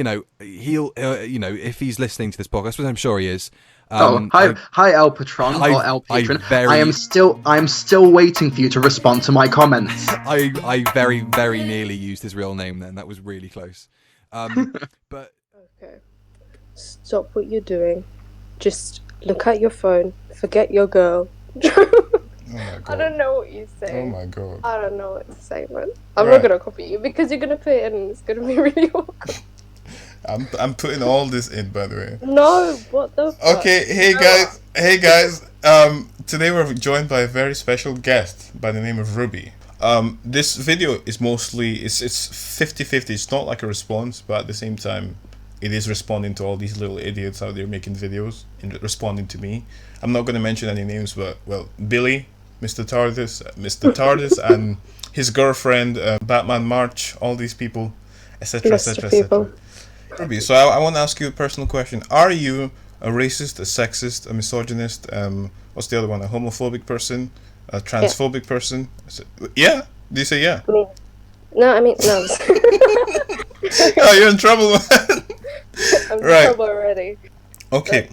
he'll, if he's listening to this podcast, which I'm sure he is. Oh, hi, I, hi, El Patron or El I Patron. very, I'm still waiting for you to respond to my comments. I very, very nearly used his real name. Then that was really close. But Okay. Stop what you're doing. Just look at your phone. Forget your girl. Oh my I god. don't know what you say. Oh my god. I don't know what to say, man. I'm Right. not gonna copy you because you're gonna put it in and it's gonna be really awkward. I'm putting all this in, by the way. No, what the fuck? Okay, hey guys. Today we're joined by a very special guest by the name of Ruby. This video is mostly it's 50-50. It's not like a response, but at the same time, it is responding to all these little idiots out there making videos and responding to me. I'm not going to mention any names, but Billy, Mr. TARDIS, and his girlfriend, Batman March, all these people, etc., etc., etc. Ruby, so I want to ask you a personal question. Are you a racist, a sexist, a misogynist? What's the other one? A homophobic person, a transphobic person? Yeah? Do you say yeah? No. Oh, you're in trouble, man. I'm in Right. trouble already. Okay.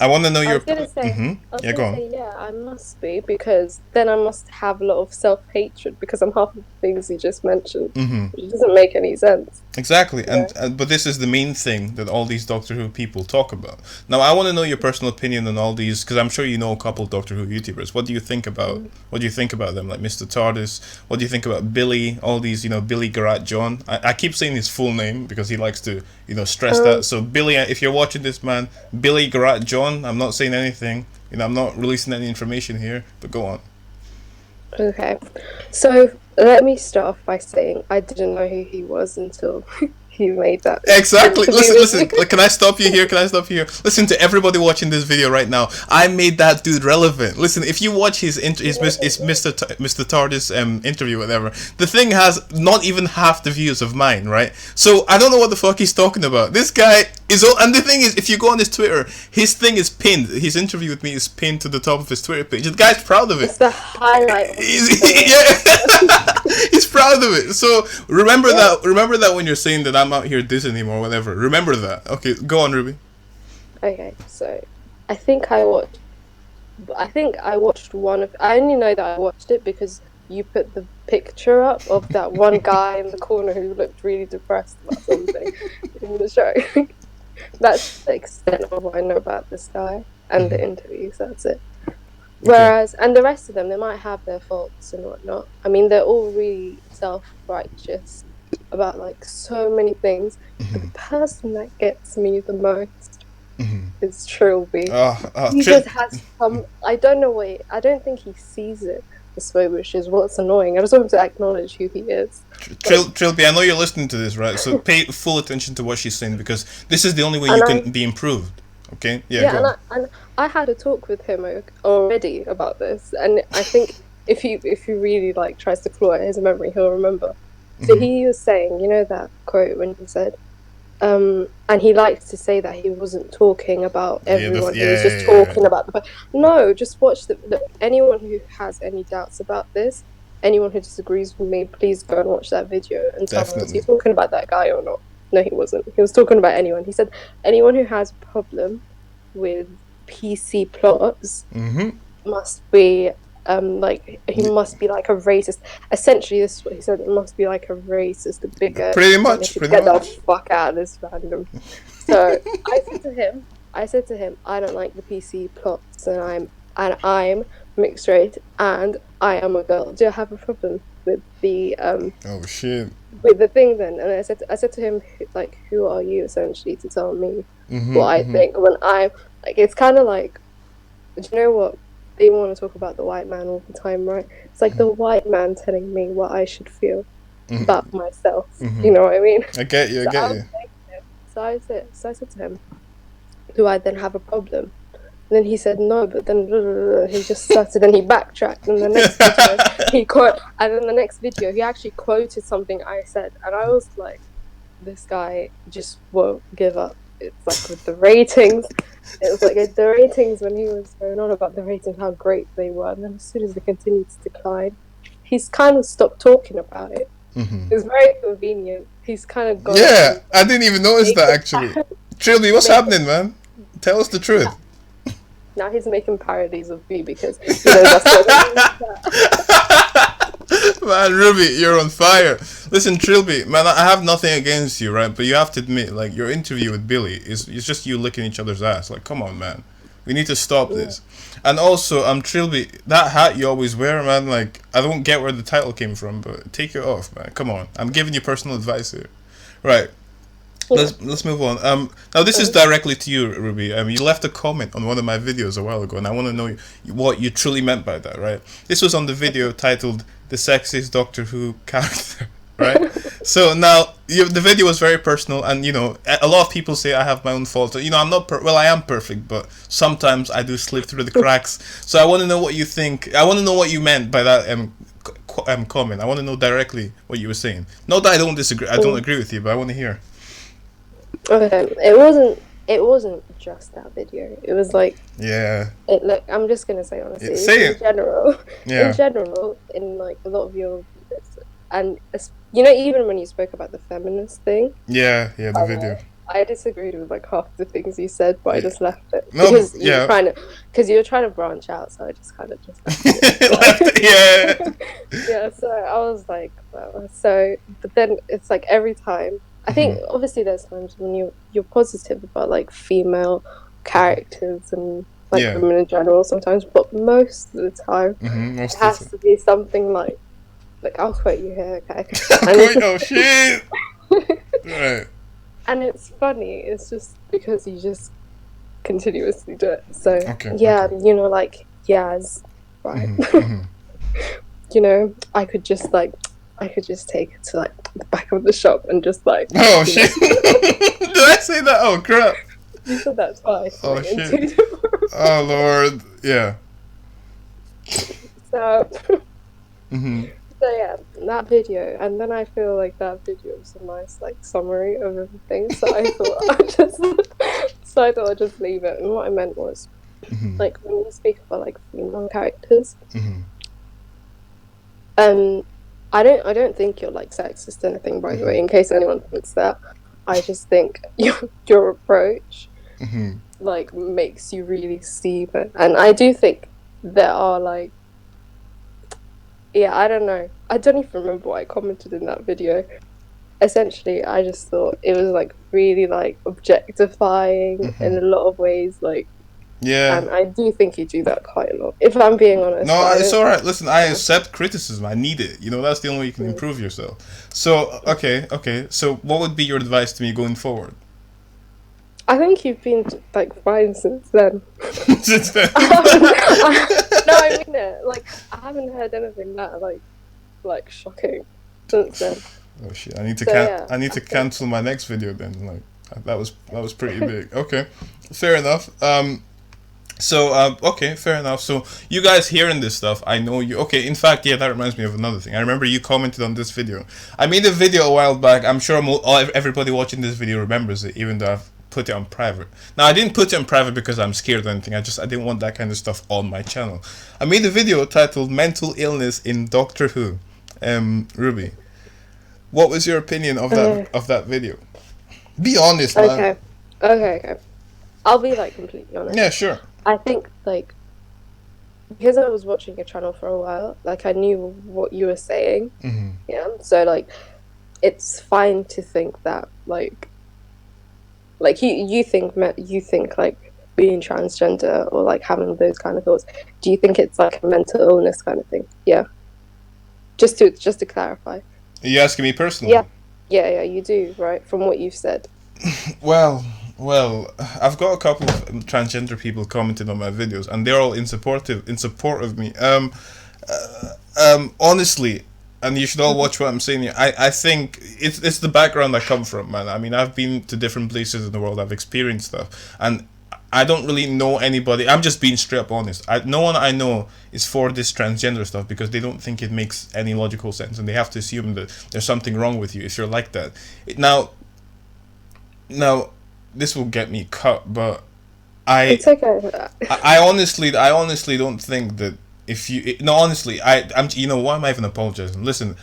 I want to know I your. was gonna say, Yeah, go on. yeah, I must be because then I must have a lot of self-hatred because I'm half of the things you just mentioned. It doesn't make any sense. Exactly, and but this is the main thing that all these Doctor Who people talk about. Now, I want to know your personal opinion on all these because I'm sure you know a couple of Doctor Who YouTubers. What do you think about? What do you think about them, like Mr. TARDIS? What do you think about Billy? All these, Billy Garrett John. I keep saying his full name because he likes to, stress that. So Billy, if you're watching this, man, Billy Garrett John. I'm not saying anything. I'm not releasing any information here. But go on. Okay, so let me start off by saying I didn't know who he was until he made that. Exactly. Listen. Can I stop you here? Listen to everybody watching this video right now. I made that dude relevant. Listen, if you watch his Mr. TARDIS interview, whatever, the thing has not even half the views of mine, right? So I don't know what the fuck he's talking about. This guy is all, and the thing is, if you go on his Twitter, his thing is pinned. His interview with me is pinned to the top of his Twitter page. The guy's proud of it. It's the highlight. He's proud of it. So remember that. Remember that when you're saying that I'm out here dissing him or whatever. Remember that. Okay, go on, Ruby. Okay, so I think I watched one of. I only know that I watched it because you put the picture up of that one guy in the corner who looked really depressed about something in the show. That's the extent of what I know about this guy and the interviews. That's it. Whereas, and the rest of them, they might have their faults and whatnot. I mean, they're all really self-righteous about like so many things. The person that gets me the most is Trilby. He just has some. I don't know what. I don't think he sees it this way, which is what's annoying. I just want him to acknowledge who he is. Trilby, I know you're listening to this, right? So pay full attention to what she's saying because this is the only way you can be improved. Okay? Yeah. And I had a talk with him already about this, and I think if he really like tries to claw at his memory, he'll remember. So he was saying, that quote when he said, and he likes to say that he wasn't talking about everyone. He was just talking about the. No, just watch anyone who has any doubts about this, anyone who disagrees with me, please go and watch that video and tell me was he talking about that guy or not. No, he wasn't. He was talking about anyone. He said anyone who has a problem with PC plots must be he must be like a racist. Essentially, this is what he said. It must be like a racist, a bigot. Pretty much. Get the fuck out of this fandom. So I said to him, I don't like the PC plots, and I'm mixed race, and I am a girl. Do I have a problem with the oh shit. With the thing then? And I said to him, like, who are you essentially to tell me what I think when I'm like, it's kind of like, do you know what? They want to talk about the white man all the time, right? It's like the white man telling me what I should feel about myself. You know what I mean? I get you. So I said to him, do I then have a problem? And then he said no, but then he just started and he backtracked. And the next video he actually quoted something I said, and I was like, this guy just won't give up. It's like with the ratings. It was like the ratings when he was going on about the ratings, how great they were, and then as soon as they continued to decline, he's kind of stopped talking about it. It was very convenient. he's kind of gone. Yeah, I didn't even notice that actually. Trilby, what's happening, man? Tell us the truth. Now he's making parodies of me because he knows that's what Man, Ruby, you're on fire. Listen, Trilby, man, I have nothing against you, right? But you have to admit, like, your interview with Billy is just you licking each other's ass. Like, come on, man. We need to stop this. And also, Trilby, that hat you always wear, man, like, I don't get where the title came from, but take it off, man. Come on. I'm giving you personal advice here. Right. Let's move on. Now this is directly to you, Ruby. You left a comment on one of my videos a while ago, and I want to know what you truly meant by that. Right? This was on the video titled "The Sexiest Doctor Who Character." Right? So now the video was very personal, and you know a lot of people say I have my own faults. You know I'm not well, I am perfect, but sometimes I do slip through the cracks. So I want to know what you think. I want to know what you meant by that comment. I want to know directly what you were saying. Not that I don't disagree. I don't agree with you, but I want to hear. Okay, it wasn't just that video. It was like, look, I'm just gonna say honestly, in general, in like a lot of your videos, and you know, even when you spoke about the feminist thing, the video, I disagreed with like half the things you said, but I just left it because you were trying to branch out, so I just kind of just left it. Yeah. So I was like, well, but then it's like every time. I think obviously there's times when you're positive about like female characters and like women in general sometimes, but most of the time it has to be something like I'll quote you here, okay? Oh shit! Right. And it's funny. It's just because you just continuously do it. So you know, like Yaz, right? You know, I could just take it to like the back of the shop and just like. Oh shit! Did I say that? Oh crap! You said that twice. Oh shit! Oh lord! Yeah. So. So yeah, that video, and then I feel like that video was a nice like summary of everything. So I thought I'd just leave it. And what I meant was, like when you speak about like female characters, I don't think you're like sexist or anything, by the way, in case anyone thinks that. I just think your approach like makes you really see it. And I do think there are like I don't know. I don't even remember what I commented in that video. Essentially, I just thought it was like really like objectifying in a lot of ways, like. Yeah. And I do think you do that quite a lot, if I'm being honest. No, it's alright. Listen, I accept criticism. I need it. You know, that's the only way you can improve yourself. So, okay. So, what would be your advice to me going forward? I think you've been, like, fine since then. Since then? No, I mean it. Like, I haven't heard anything that, like shocking since then. Oh, shit. I need to cancel my next video then. Like, that was pretty big. Okay. Fair enough. Okay, fair enough. So you guys hearing this stuff, I know you. Okay, in fact, that reminds me of another thing. I remember you commented on this video. I made a video a while back. I'm sure everybody watching this video remembers it, even though I've put it on private. Now, I didn't put it on private because I'm scared or anything. I didn't want that kind of stuff on my channel. I made a video titled "Mental Illness in Doctor Who." Ruby, what was your opinion of that video? Be honest, man. Okay. I'll be like completely honest. Yeah, sure. I think like because I was watching your channel for a while, like I knew what you were saying. Yeah. So like it's fine to think that like you think like being transgender or like having those kind of thoughts. Do you think it's like a mental illness kind of thing? Yeah. Just to clarify. Are you asking me personally? Yeah, you do, right? From what you've said. Well, I've got a couple of transgender people commenting on my videos, and they're all in support of me. Honestly, and you should all watch what I'm saying here. I think it's the background I come from, man. I mean, I've been to different places in the world. I've experienced stuff, and I don't really know anybody. I'm just being straight up honest. No one I know is for this transgender stuff because they don't think it makes any logical sense, and they have to assume that there's something wrong with you if you're like that. Now, this will get me cut, but it's okay. I honestly don't think that if you honestly, I'm you know why am I even apologizing? Listen,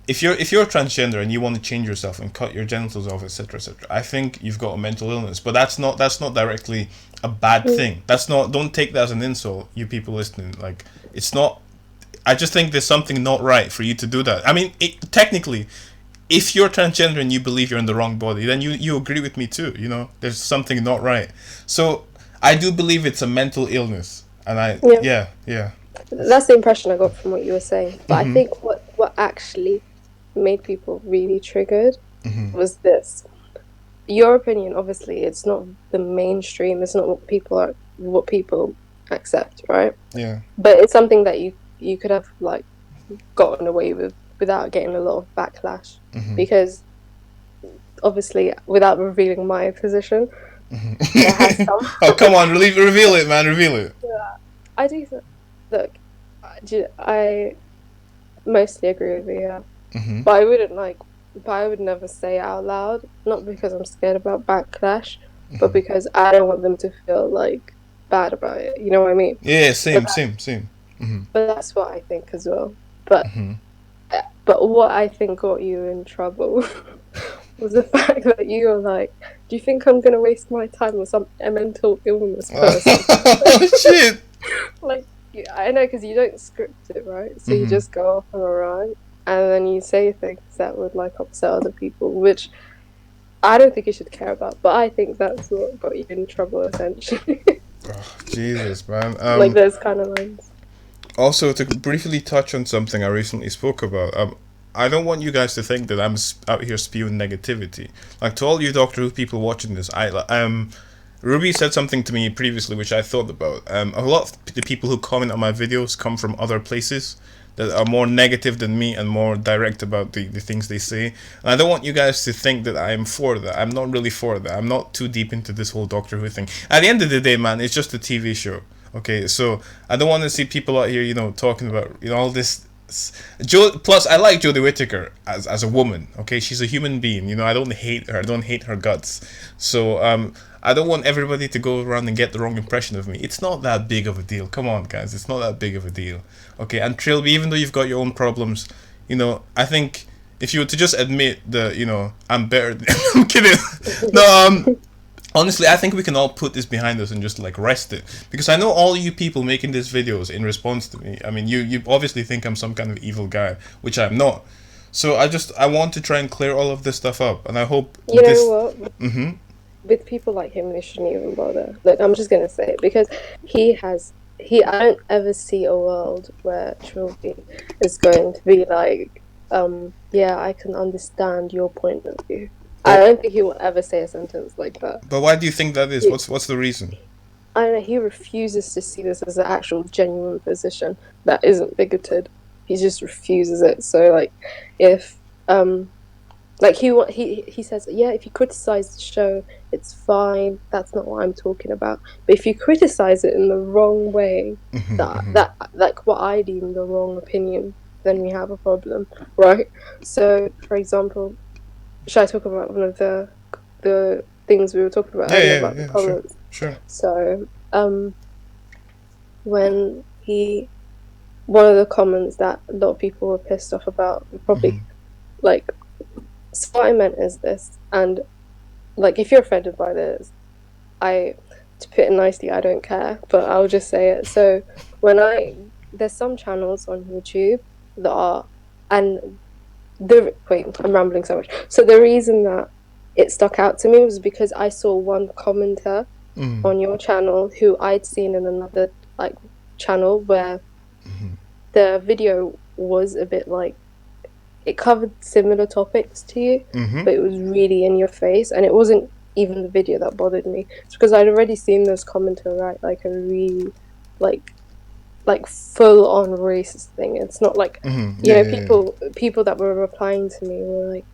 if you're transgender and you want to change yourself and cut your genitals off, etc., etc., I think you've got a mental illness. But that's not directly a bad thing. That's not. Don't take that as an insult, you people listening. Like, it's not. I just think there's something not right for you to do that. I mean, technically, if you're transgender and you believe you're in the wrong body, then you agree with me too. You know, there's something not right. So I do believe it's a mental illness, and yeah. That's the impression I got from what you were saying. But I think what actually made people really triggered was this. Your opinion, obviously, it's not the mainstream. It's not what people accept, right? Yeah. But it's something that you could have like gotten away with without getting a lot of backlash, because obviously, without revealing my position, there has some. Oh, come on, reveal it, man, reveal it. Yeah, I do. Look, I mostly agree with you. Yeah. But I would never say it out loud, not because I'm scared about backlash, but because I don't want them to feel like bad about it. You know what I mean? Yeah, same. But that's what I think as well. But what I think got you in trouble was the fact that you were like, "Do you think I'm gonna waste my time with a mental illness person?" Oh, shit. Like, I know, because you don't script it, right? So you just go off on a rant, and then you say things that would like upset other people, which I don't think you should care about. But I think that's what got you in trouble, essentially. Oh, Jesus, man. Like those kind of lines. Also, to briefly touch on something I recently spoke about, I don't want you guys to think that I'm out here spewing negativity. Like, to all you Doctor Who people watching this, Ruby said something to me previously which I thought about. A lot of the people who comment on my videos come from other places that are more negative than me and more direct about the things they say. And I don't want you guys to think that I'm for that. I'm not really for that. I'm not too deep into this whole Doctor Who thing. At the end of the day, man, it's just a TV show. Okay, so I don't want to see people out here, you know, talking about, you know, all this. Plus, I like Jodie Whittaker as a woman. Okay, she's a human being. You know, I don't hate her. I don't hate her guts. So I don't want everybody to go around and get the wrong impression of me. It's not that big of a deal. Come on, guys, it's not that big of a deal. Okay, and Trilby, even though you've got your own problems, you know, I think if you were to just admit that, you know, I'm better. I'm kidding. No, honestly, I think we can all put this behind us and just like rest it, because I know all you people making these videos in response to me. I mean, you obviously think I'm some kind of evil guy, which I'm not. So I want to try and clear all of this stuff up, and I hope you know what. With people like him, they shouldn't even bother. Like, I'm just gonna say it, because I don't ever see a world where Trilby is going to be like, yeah, I can understand your point of view. I don't think he will ever say a sentence like that. But why do you think that is? What's the reason? I don't know. He refuses to see this as an actual genuine position that isn't bigoted. He just refuses it. So, like, if like he says, yeah, if you criticize the show, it's fine. That's not what I'm talking about. But if you criticize it in the wrong way, that like what I deem the wrong opinion, then we have a problem, right? So, for example, should I talk about one of the things we were talking about earlier about the comments? Sure. So, when one of the comments that a lot of people were pissed off about, probably like, so what I meant is this, and like, if you're offended by this, to put it nicely, I don't care, but I'll just say it. So there's some channels on YouTube that are, and wait, I'm rambling so much. So the reason that it stuck out to me was because I saw one commenter on your channel who I'd seen in another like channel where the video was a bit like, it covered similar topics to you, but it was really in your face, and it wasn't even the video that bothered me. It's because I'd already seen this commenter write like a really like full on racist thing. It's not like people that were replying to me were like,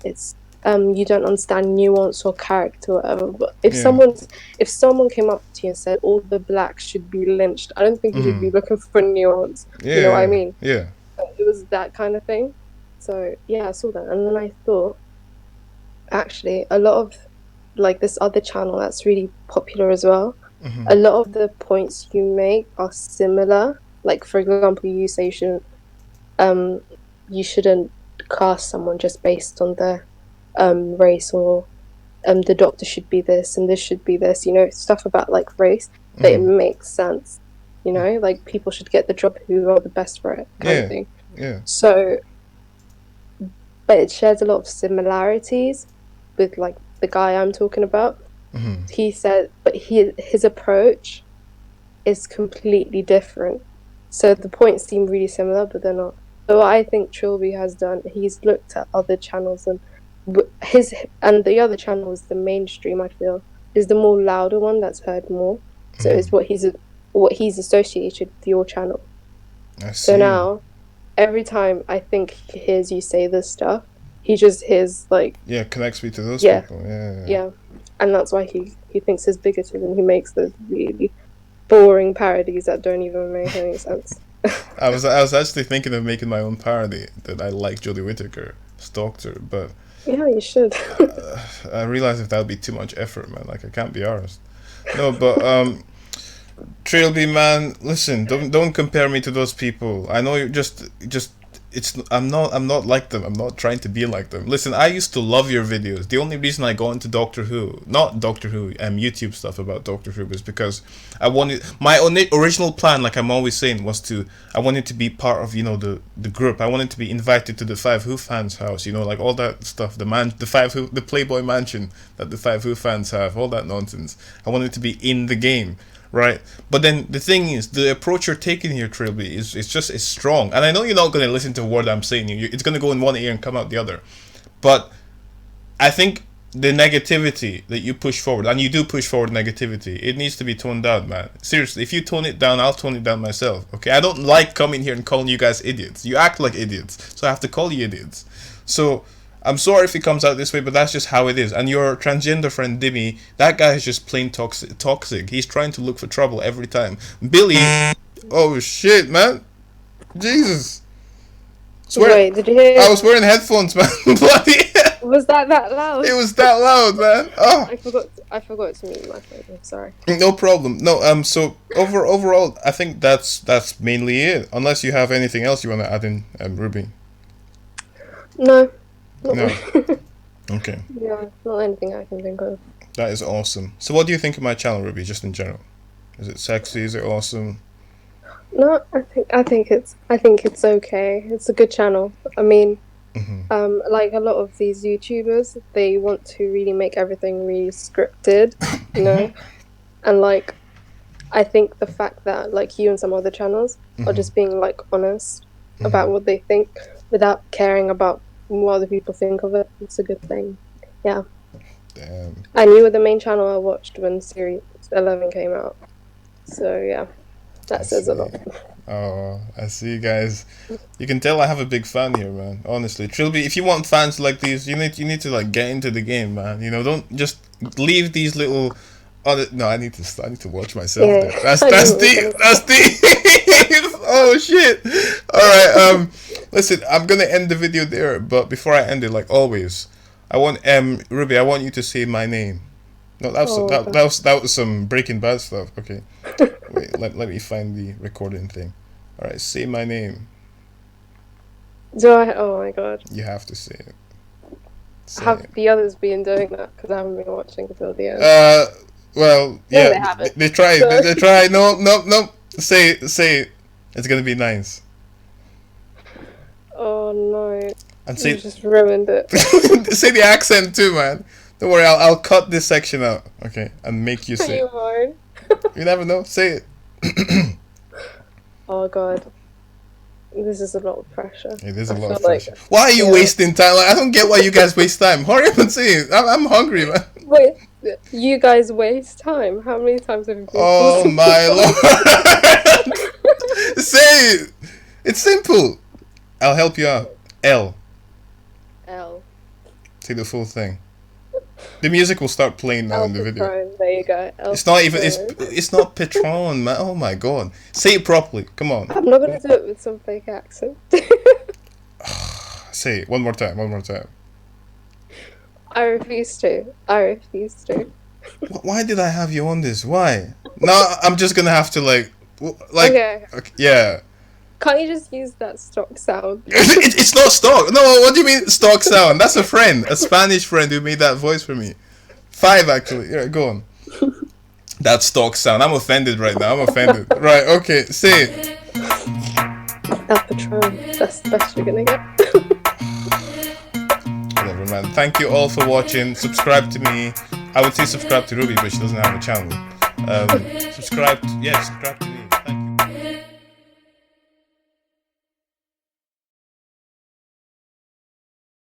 it's you don't understand nuance or character or whatever. But if someone came up to you and said all the blacks should be lynched, I don't think you should be looking for nuance. You know what I mean? Yeah. It was that kind of thing. So yeah, I saw that, and then I thought, actually, a lot of like this other channel that's really popular as well, a lot of the points you make are similar. Like, for example, you say you shouldn't cast someone just based on their race, or the doctor should be this and this should be this, you know, stuff about like race, that it makes sense, you know, like people should get the job who are the best for it, kind of thing. Yeah. So, but it shares a lot of similarities with like the guy I'm talking about. He said, but his approach is completely different. So the points seem really similar, but they're not. So what I think Trilby has done, he's looked at other channels, and the other channel is the mainstream, I feel, is the more louder one that's heard more. So it's what he's associated with your channel. I see. So now, every time I think he hears you say this stuff, he just hears like connects me to those Yeah. people. Yeah. yeah, and that's why he thinks he's bigoted, and he makes those really boring parodies that don't even make any sense. I was actually thinking of making my own parody that I like Jodie Whittaker, stalked her, but Yeah, you should. I realized if that would be too much effort, man. Like I can't be arsed. No, but Trilby, man, listen, don't compare me to those people. I know you just I'm not like them. I'm not trying to be like them. Listen, I used to love your videos. The only reason I got into Doctor Who, not Doctor Who, YouTube stuff about Doctor Who, was because I wanted my original plan, like I'm always saying, was I wanted to be part of, you know, the group. I wanted to be invited to the Five Who fans' house, you know, like all that stuff. The Playboy mansion that the Five Who fans have, all that nonsense. I wanted to be in the game. Right, but then the thing is, the approach you're taking here, Trilby, is strong. And I know you're not going to listen to a word I'm saying. It's going to go in one ear and come out the other. But I think the negativity that you push forward, and you do push forward negativity, it needs to be toned down, man. Seriously, if you tone it down, I'll tone it down myself. Okay, I don't like coming here and calling you guys idiots. You act like idiots, so I have to call you idiots. So I'm sorry if it comes out this way, but that's just how it is. And your transgender friend Dimmy, that guy is just plain toxic. He's trying to look for trouble every time. Billy, oh shit, man, Jesus. Wait, did you hear? I was wearing headphones, man. Bloody hell. Was that loud? It was that loud, man. Oh. I forgot to mute my phone. I'm sorry. No problem. No, so overall, I think that's mainly it. Unless you have anything else you want to add in, Ruby. No. No. Okay. Yeah, not anything I can think of. That is awesome. So what do you think of my channel, Ruby, just in general? Is it sexy? Is it awesome? No, I think it's okay. It's a good channel. I mean, like a lot of these YouTubers, they want to really make everything really scripted, you know? And like, I think the fact that like you and some other channels are just being like honest about what they think without caring about what other people think of it, it's a good thing. Yeah. Damn. And you were the main channel I watched when Series 11 came out. So yeah, that says a lot. Oh, I see, guys. You can tell I have a big fan here, man. Honestly, Trilby, if you want fans like these, you need to like get into the game, man. You know, don't just leave these little. No, I need to watch myself. Yeah. There. That's deep. That's deep. Oh shit! All right. Listen, I'm gonna end the video there, but before I end it, like always, I want Ruby, I want you to say my name. No, that was some Breaking Bad stuff. Okay, wait, let me find the recording thing. All right, say my name. Do I? Oh my god. You have to say it. Have the others been doing that? Because I haven't been watching until the end. Well, yeah, no, they tried. They tried. No. Say it. It's gonna be nice. Oh no! And you just ruined it. Say the accent too, man. Don't worry, I'll cut this section out, okay, and make you say. You You never know. Say it. Oh god, this is a lot of pressure. It is a I lot of feel like- pressure. Why are you wasting time? Like, I don't get why you guys waste time. Hurry up and say it. I'm hungry, man. Wait, you guys waste time. How many times have you been? Oh my lord! Say it. It's simple. I'll help you out. L. Say the full thing. The music will start playing now in the video. Patron. There you go. It's not even. It's not Patron, man. Oh my god. Say it properly. Come on. I'm not gonna do it with some fake accent. Say it one more time. One more time. I refuse to. Why did I have you on this? Why? No, I'm just gonna have to like. Okay. Yeah. Can't you just use that stock sound? It's not stock. No, what do you mean stock sound? That's a friend, a Spanish friend who made that voice for me. 5 actually. Yeah, go on. That stock sound. I'm offended right now. I'm offended. Right, okay, say it. El Patron. That's the best you're gonna get. Whatever, man. Thank you all for watching. Subscribe to me. I would say subscribe to Ruby, but she doesn't have a channel. Subscribe to me.